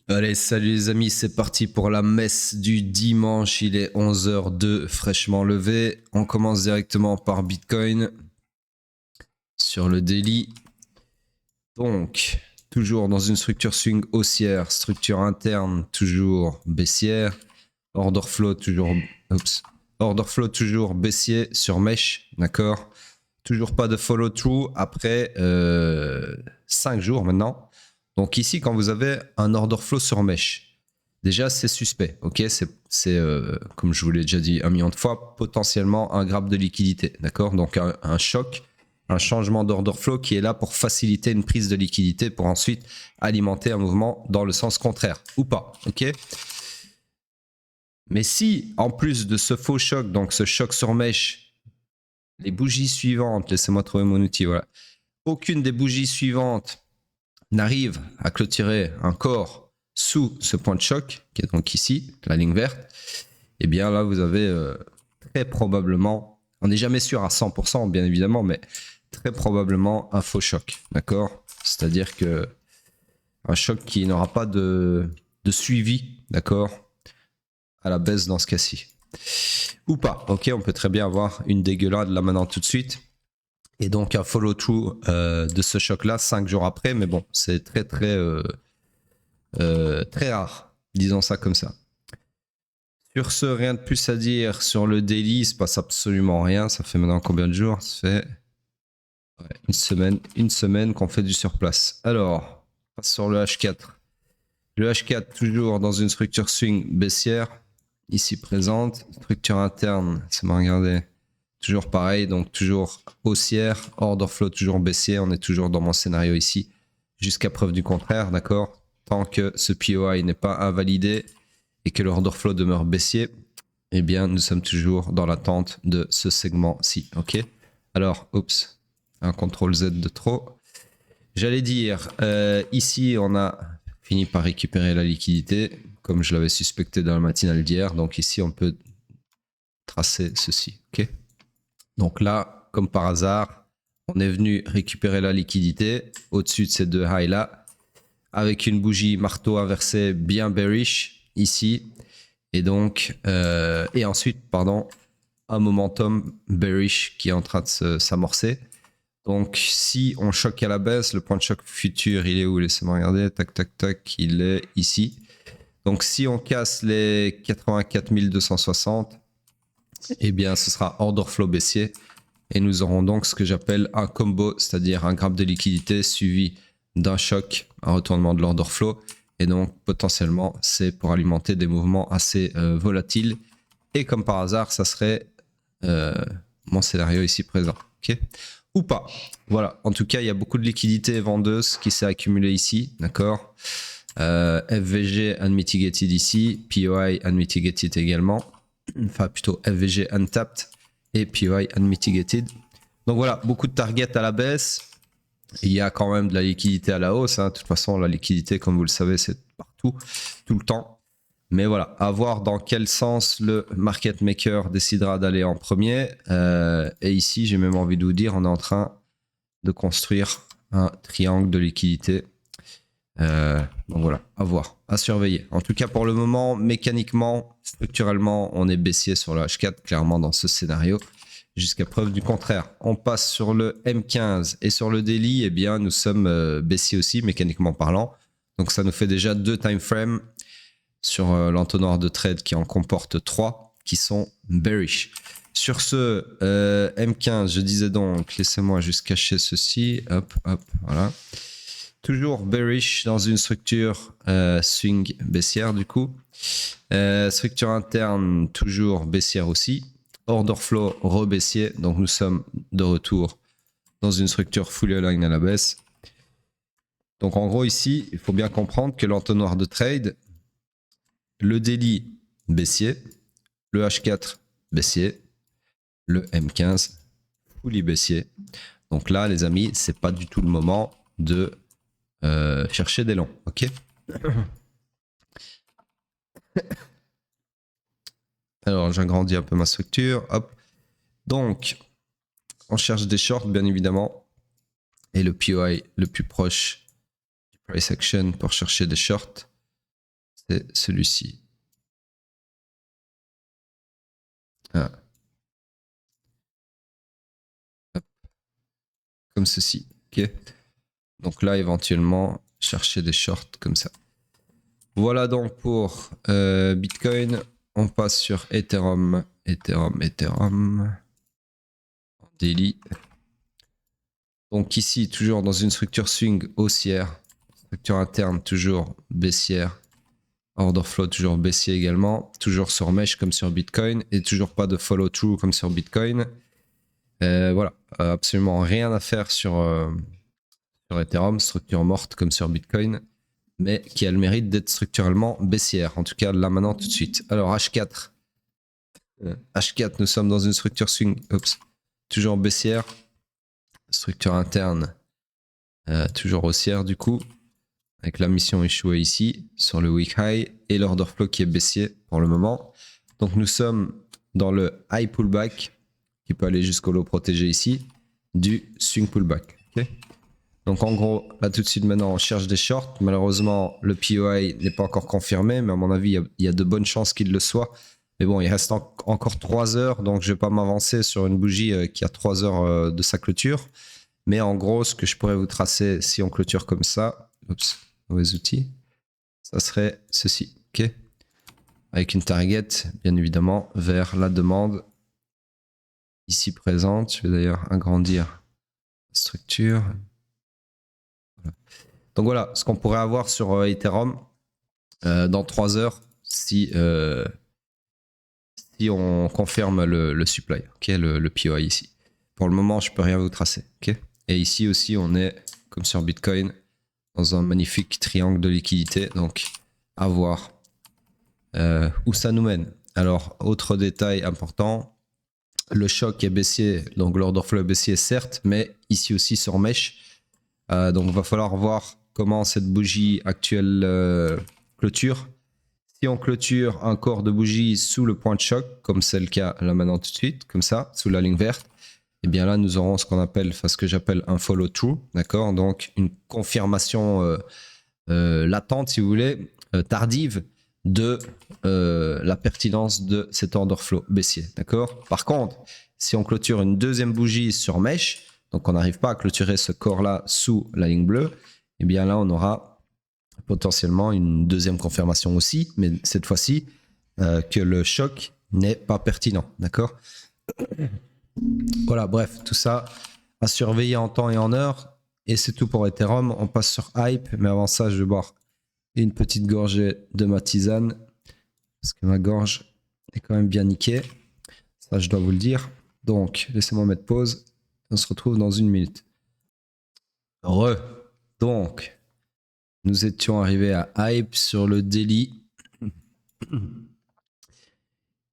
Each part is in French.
Allez, salut les amis, c'est parti pour la messe du dimanche. Il est 11h02, fraîchement levé. On commence directement par Bitcoin sur le daily. Donc, toujours dans une structure swing haussière, structure interne toujours baissière, order flow toujours baissier sur mesh, d'accord. Toujours pas de follow through après 5 jours maintenant. Donc ici, quand vous avez un order flow sur mesh, déjà c'est suspect, ok. C'est comme je vous l'ai déjà dit 1 million de fois, potentiellement un grab de liquidité, d'accord. Donc un choc, un changement d'order flow qui est là pour faciliter une prise de liquidité pour ensuite alimenter un mouvement dans le sens contraire ou pas, ok. Mais si en plus de ce faux choc, donc ce choc sur mesh, les bougies suivantes, laissez-moi trouver mon outil, voilà. Aucune des bougies suivantes n'arrive à clôturer un corps sous ce point de choc, qui est donc ici, la ligne verte, et bien là vous avez très probablement, on n'est jamais sûr à 100% bien évidemment, mais très probablement un faux choc, d'accord. C'est-à-dire que un choc qui n'aura pas de suivi, d'accord, à la baisse dans ce cas-ci. Ou pas, ok, on peut très bien avoir une dégueulade là maintenant tout de suite. Et donc un follow-through de ce choc-là 5 jours après, mais bon, c'est très rare, disons ça comme ça. Sur ce, rien de plus à dire sur le daily, il se passe absolument rien. Ça fait maintenant combien de jours? Ça fait une semaine qu'on fait du surplace. Alors, on passe sur le H4. Le H4 toujours dans une structure swing baissière, ici présente, structure interne, c'est moi regarder. Toujours pareil, donc toujours haussière, order flow toujours baissier, on est toujours dans mon scénario ici, jusqu'à preuve du contraire, d'accord. Tant que ce POI n'est pas invalidé et que l'order flow demeure baissier, eh bien nous sommes toujours dans l'attente de ce segment-ci, ok. Alors, oups, un CTRL Z de trop. J'allais dire, ici on a fini par récupérer la liquidité, comme je l'avais suspecté dans la matinale d'hier, donc ici on peut tracer ceci, ok. Donc là, comme par hasard, on est venu récupérer la liquidité au-dessus de ces deux highs-là, avec une bougie marteau inversée bien bearish ici, et donc, et ensuite, pardon, un momentum bearish qui est en train de s'amorcer. Donc, si on choque à la baisse, le point de choc futur, il est où? Laissez-moi regarder, tac, tac, tac, il est ici. Donc, si on casse les 84 260, eh bien, ce sera order flow baissier. Et nous aurons donc ce que j'appelle un combo, c'est-à-dire un grab de liquidité suivi d'un choc, un retournement de l'order flow. Et donc, potentiellement, c'est pour alimenter des mouvements assez volatiles. Et comme par hasard, ça serait mon scénario ici présent. Ok, ou pas. Voilà. En tout cas, il y a beaucoup de liquidité vendeuse qui s'est accumulée ici. D'accord. FVG unmitigated ici. POI unmitigated également. Enfin, plutôt FVG untapped et POI unmitigated. Donc voilà, beaucoup de targets à la baisse. Il y a quand même de la liquidité à la hausse. Hein. De toute façon, la liquidité, comme vous le savez, c'est partout, tout le temps. Mais voilà, à voir dans quel sens le market maker décidera d'aller en premier. Et ici, j'ai même envie de vous dire, on est en train de construire un triangle de liquidité. Donc voilà, à voir, à surveiller. En tout cas, pour le moment, mécaniquement, structurellement, on est baissier sur le H4, clairement dans ce scénario, jusqu'à preuve du contraire. On passe sur le M15 et sur le daily, eh bien, nous sommes baissiers aussi, mécaniquement parlant. Donc ça nous fait déjà 2 time frames sur l'entonnoir de trade qui en comporte 3 qui sont bearish. Sur ce M15, je disais donc, laissez-moi juste cacher ceci. Hop, hop, voilà. Toujours bearish dans une structure swing baissière du coup. Structure interne toujours baissière aussi. Order flow rebaissier. Donc nous sommes de retour dans une structure fully aligned à la baisse. Donc en gros ici, il faut bien comprendre que l'entonnoir de trade, le daily baissier, le H4 baissier, le M15 fully baissier. Donc là les amis, c'est pas du tout le moment de chercher des longs, ok. Alors j'agrandis un peu ma structure, hop. Donc on cherche des shorts bien évidemment, et le POI le plus proche du price action pour chercher des shorts, c'est celui-ci. Ah. Comme ceci. Ok. Donc là, éventuellement, chercher des shorts comme ça. Voilà donc pour Bitcoin. On passe sur Ethereum. Ethereum. Daily. Donc ici, toujours dans une structure swing haussière. Structure interne, toujours baissière. Order flow, toujours baissier également. Toujours sur mesh comme sur Bitcoin. Et toujours pas de follow through comme sur Bitcoin. Voilà. Absolument rien à faire sur Ethereum. Structure morte comme sur Bitcoin. Mais qui a le mérite d'être structurellement baissière. En tout cas, là maintenant, tout de suite. Alors, H4. H4, nous sommes dans une structure swing. Oups. Toujours baissière. Structure interne. Toujours haussière, du coup. Avec la mission échouée ici, sur le week high. Et l'order flow qui est baissier pour le moment. Donc, nous sommes dans le high pullback. Qui peut aller jusqu'au low protégé ici. Du swing pullback. Ok. Donc en gros, là tout de suite maintenant, on cherche des shorts. Malheureusement, le POI n'est pas encore confirmé, mais à mon avis, il y a de bonnes chances qu'il le soit. Mais bon, il reste encore 3 heures, donc je ne vais pas m'avancer sur une bougie qui a 3 heures de sa clôture. Mais en gros, ce que je pourrais vous tracer si on clôture comme ça, oups, mauvais outil, ça serait ceci, ok? Avec une target, bien évidemment, vers la demande ici présente. Je vais d'ailleurs agrandir la structure. Donc voilà, ce qu'on pourrait avoir sur Ethereum dans 3 heures si on confirme le supply, okay, le POI ici. Pour le moment, je peux rien vous tracer. Okay. Et ici aussi, on est, comme sur Bitcoin, dans un magnifique triangle de liquidité. Donc, à voir où ça nous mène. Alors, autre détail important, le choc est baissier, donc l'order flow est baissier certes, mais ici aussi sur mesh. Donc, il va falloir voir comment cette bougie actuelle clôture. Si on clôture un corps de bougie sous le point de choc, comme c'est le cas là maintenant tout de suite, comme ça, sous la ligne verte, et bien là nous aurons ce qu'on appelle, enfin ce que j'appelle un follow through, d'accord, donc une confirmation latente, si vous voulez, tardive de la pertinence de cet order flow baissier, d'accord. Par contre, si on clôture une deuxième bougie sur mesh, donc on n'arrive pas à clôturer ce corps-là sous la ligne bleue, et bien là on aura potentiellement une deuxième confirmation aussi, mais cette fois-ci que le choc n'est pas pertinent, d'accord. Voilà, bref, tout ça à surveiller en temps et en heure. Et c'est tout pour Ethereum. On passe sur Hype, mais avant ça, je vais boire une petite gorgée de ma tisane parce que ma gorge est quand même bien niquée. Ça, je dois vous le dire. Donc, laissez-moi mettre pause. On se retrouve dans 1 minute. Donc, nous étions arrivés à Hype sur le daily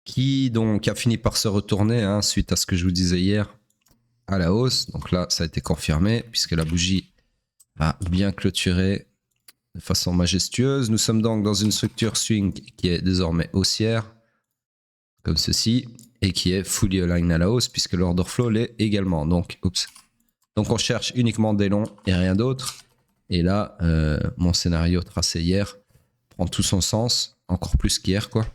qui donc a fini par se retourner suite à ce que je vous disais hier à la hausse. Donc là, ça a été confirmé puisque la bougie a bien clôturé de façon majestueuse. Nous sommes donc dans une structure swing qui est désormais haussière, comme ceci, et qui est fully aligned à la hausse puisque l'order flow l'est également. Donc, donc on cherche uniquement des longs et rien d'autre. Et là, mon scénario tracé hier prend tout son sens, encore plus qu'hier, quoi.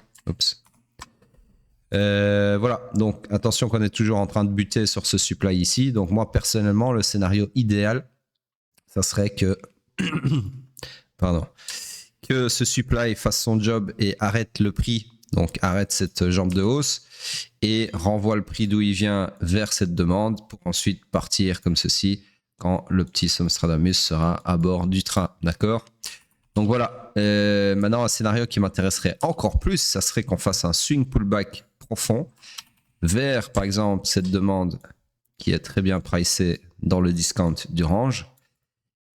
Voilà, donc attention qu'on est toujours en train de buter sur ce supply ici. Donc moi personnellement, le scénario idéal, ça serait que que ce supply fasse son job et arrête le prix, donc arrête cette jambe de hausse et renvoie le prix d'où il vient vers cette demande pour ensuite partir comme ceci quand le petit Nostradamus sera à bord du train, d'accord. Donc voilà, maintenant un scénario qui m'intéresserait encore plus, ça serait qu'on fasse un swing pullback profond vers par exemple cette demande qui est très bien pricée dans le discount du range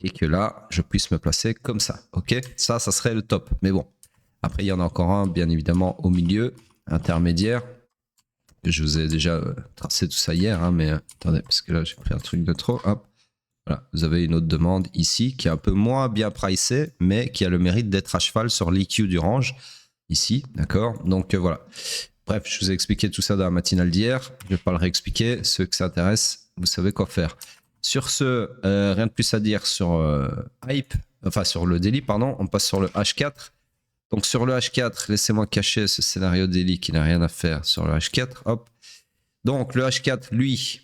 et que là je puisse me placer comme ça, ok. Ça serait le top, mais bon, après il y en a encore un bien évidemment au milieu intermédiaire. Je vous ai déjà tracé tout ça hier, mais attendez, parce que là j'ai pris un truc de trop. Hop. Voilà, vous avez une autre demande ici qui est un peu moins bien pricée, mais qui a le mérite d'être à cheval sur l'EQ du range ici, d'accord. Donc voilà. Bref, je vous ai expliqué tout ça dans la matinale d'hier. Je ne vais pas le réexpliquer. Ceux que ça intéresse, vous savez quoi faire. Sur ce, rien de plus à dire sur Hype, enfin sur le daily, pardon. On passe sur le H4. Donc sur le H4, laissez-moi cacher ce scénario daily qui n'a rien à faire sur le H4. Hop. Donc le H4, lui,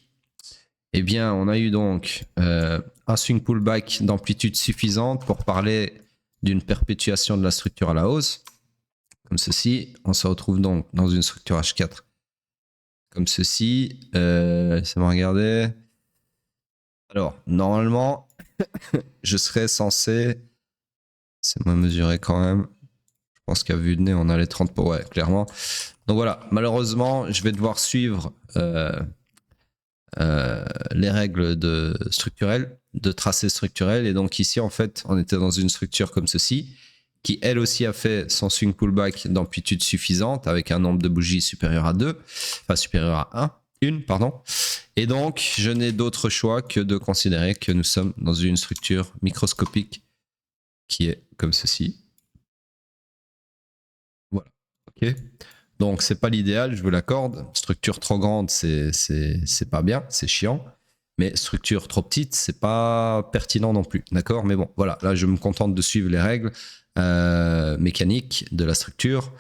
eh bien, on a eu donc un swing pullback d'amplitude suffisante pour parler d'une perpétuation de la structure à la hausse. Comme ceci, on se retrouve donc dans une structure H4 comme ceci. Laissez-moi regarder. Alors, normalement, je serais censé... C'est moins mesuré quand même. Je pense qu'à vue de nez, on a les 30 pour... Ouais, clairement. Donc voilà, malheureusement, je vais devoir suivre les règles structurelles, de tracé structurel. Et donc ici, en fait, on était dans une structure comme ceci, qui elle aussi a fait son swing pullback d'amplitude suffisante, avec un nombre de bougies supérieur à 2, enfin supérieur à 1, pardon. Et donc, je n'ai d'autre choix que de considérer que nous sommes dans une structure microscopique qui est comme ceci. Voilà, ok. Donc, c'est pas l'idéal, je vous l'accorde. Structure trop grande, c'est pas bien, c'est chiant. Mais structure trop petite, c'est pas pertinent non plus, d'accord? Mais bon, voilà, là, je me contente de suivre les règles mécaniques de la structure.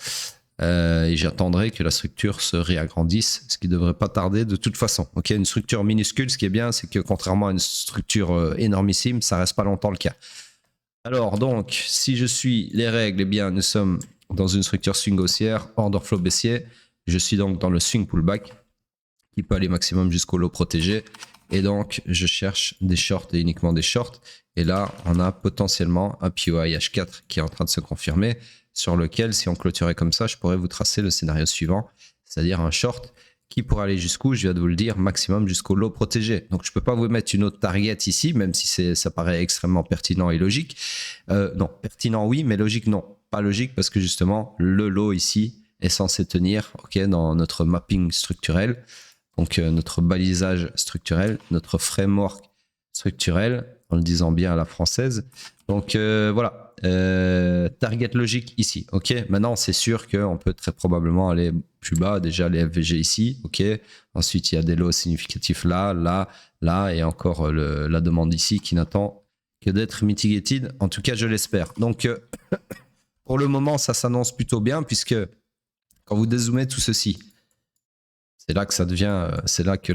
Et j'attendrai que la structure se réagrandisse, ce qui devrait pas tarder de toute façon. Ok, une structure minuscule, ce qui est bien, c'est que contrairement à une structure énormissime, ça reste pas longtemps le cas. Alors donc, si je suis les règles, eh bien, nous sommes dans une structure swing haussière, order flow baissier. Je suis donc dans le swing pullback, qui peut aller maximum jusqu'au low protégé. Et donc, je cherche des shorts et uniquement des shorts. Et là, on a potentiellement un POI H4 qui est en train de se confirmer, sur lequel, si on clôturait comme ça, je pourrais vous tracer le scénario suivant, c'est-à-dire un short qui pourrait aller jusqu'où, je viens de vous le dire, maximum jusqu'au low protégé. Donc, je ne peux pas vous mettre une autre target ici, même si ça paraît extrêmement pertinent et logique. Non, pertinent oui, mais logique non. Pas logique parce que justement, le low ici est censé tenir dans notre mapping structurel, donc notre balisage structurel, notre framework structurel, en le disant bien à la française. Donc voilà. Target logique ici, ok. Maintenant, c'est sûr qu'on peut très probablement aller plus bas. Déjà, les FVG ici, ok. Ensuite, il y a des lows significatifs là, là, là, et encore la demande ici qui n'attend que d'être mitigated. En tout cas, je l'espère. Donc, pour le moment, ça s'annonce plutôt bien puisque quand vous dézoomez tout ceci, c'est là que ça devient, c'est là que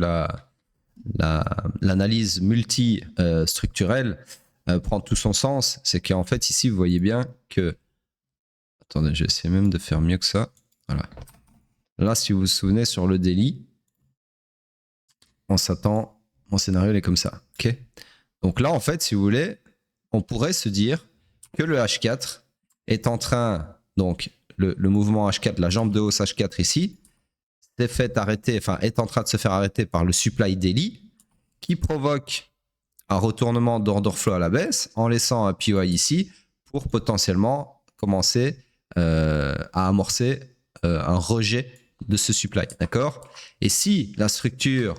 l'analyse multi-structurelle prend tout son sens. C'est qu'en fait, ici, vous voyez bien que... Attendez, je vais essayer même de faire mieux que ça. Voilà. Là, si vous vous souvenez, sur le daily, on s'attend... Mon scénario, il est comme ça. Ok. Donc là, en fait, si vous voulez, on pourrait se dire que le H4 est en train... Donc, le mouvement H4, la jambe de hausse H4 ici, s'est fait arrêter, enfin, est en train de se faire arrêter par le supply daily, qui provoque un retournement d'order flow à la baisse en laissant un POI ici pour potentiellement commencer à amorcer un rejet de ce supply, d'accord? Et si la structure,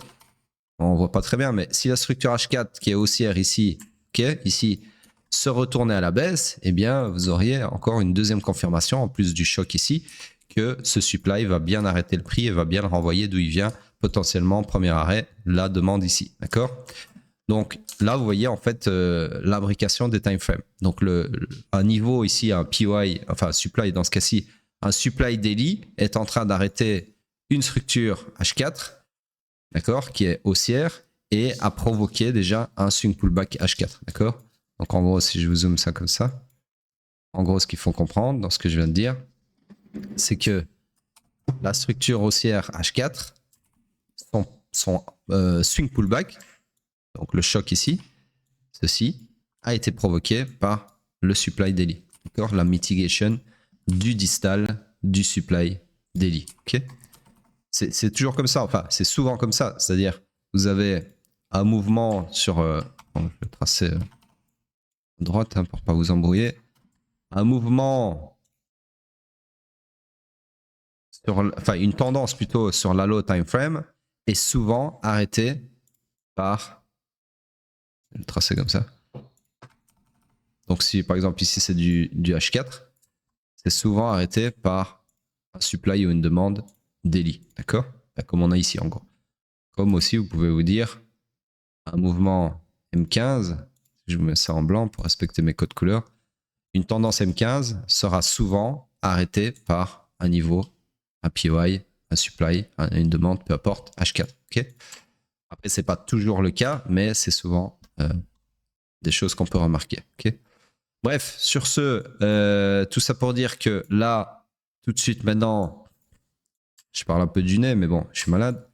on voit pas très bien, mais si la structure H4 qui est haussière ici, ok, ici, se retournait à la baisse, eh bien, vous auriez encore une deuxième confirmation en plus du choc ici que ce supply va bien arrêter le prix et va bien le renvoyer d'où il vient, potentiellement, premier arrêt, la demande ici, d'accord? Donc là, vous voyez en fait l'imbrication des time frames. Donc un niveau ici, un POI, enfin supply dans ce cas-ci, un supply daily est en train d'arrêter une structure H4, d'accord, qui est haussière et a provoqué déjà un swing pullback H4, d'accord. Donc en gros, si je vous zoome ça comme ça, en gros, ce qu'il faut comprendre dans ce que je viens de dire, c'est que la structure haussière H4, son swing pullback, donc le choc ici, ceci a été provoqué par le supply daily, d'accord, la mitigation du distal du supply daily, ok. C'est toujours comme ça, enfin c'est souvent comme ça, c'est-à-dire vous avez un mouvement sur, je vais tracer à droite pour pas vous embrouiller, un mouvement sur, enfin une tendance plutôt sur la low time frame est souvent arrêtée par, je vais le tracer comme ça. Donc si par exemple ici c'est du H4, c'est souvent arrêté par un supply ou une demande daily, d'accord? Comme on a ici en gros. Comme aussi vous pouvez vous dire un mouvement M15, je vous mets ça en blanc pour respecter mes codes couleurs, une tendance M15 sera souvent arrêtée par un niveau, un POI, un supply, une demande, peu importe, H4. Okay, après, c'est pas toujours le cas, mais c'est souvent des choses qu'on peut remarquer. Okay, bref, sur ce, tout ça pour dire que là, tout de suite maintenant, je parle un peu du nez, mais bon, je suis malade.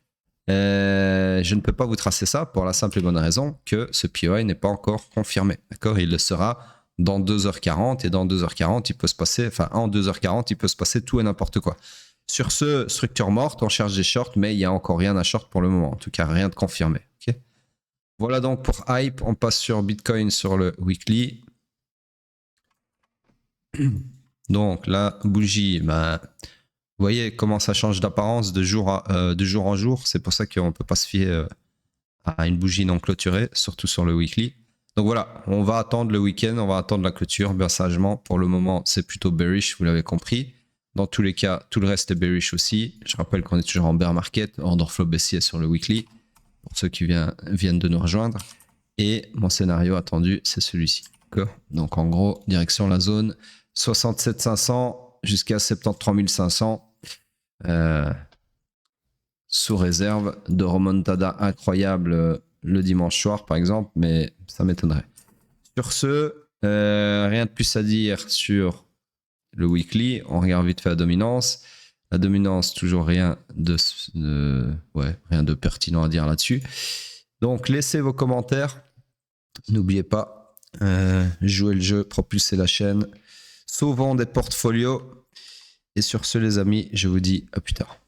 Je ne peux pas vous tracer ça pour la simple et bonne raison que ce POI n'est pas encore confirmé. D'accord, il le sera dans 2h40 et dans 2h40, il peut se passer, enfin en 2h40, il peut se passer tout et n'importe quoi. Sur ce, structure morte, on cherche des shorts, mais il n'y a encore rien à short pour le moment. En tout cas, rien de confirmé. Okay, voilà donc pour Hype. On passe sur Bitcoin sur le weekly. Donc la bougie, ben, vous voyez comment ça change d'apparence de jour en jour. C'est pour ça qu'on ne peut pas se fier à une bougie non clôturée, surtout sur le weekly. Donc voilà, on va attendre le week-end, on va attendre la clôture bien sagement. Pour le moment, c'est plutôt bearish, vous l'avez compris. Dans tous les cas, tout le reste est bearish aussi. Je rappelle qu'on est toujours en bear market, order flow baissier sur le weekly, pour ceux qui viennent de nous rejoindre. Et mon scénario attendu, c'est celui-ci. Donc en gros, direction la zone 67 500 jusqu'à 73 500. Sous réserve de remontada incroyable le dimanche soir par exemple, mais ça m'étonnerait. Sur ce, rien de plus à dire sur le weekly. On regarde vite fait la dominance. La dominance, toujours rien de pertinent à dire là-dessus. Donc laissez vos commentaires. N'oubliez pas, jouez le jeu, propulsez la chaîne, sauvons des portfolios. Et sur ce les amis, je vous dis à plus tard.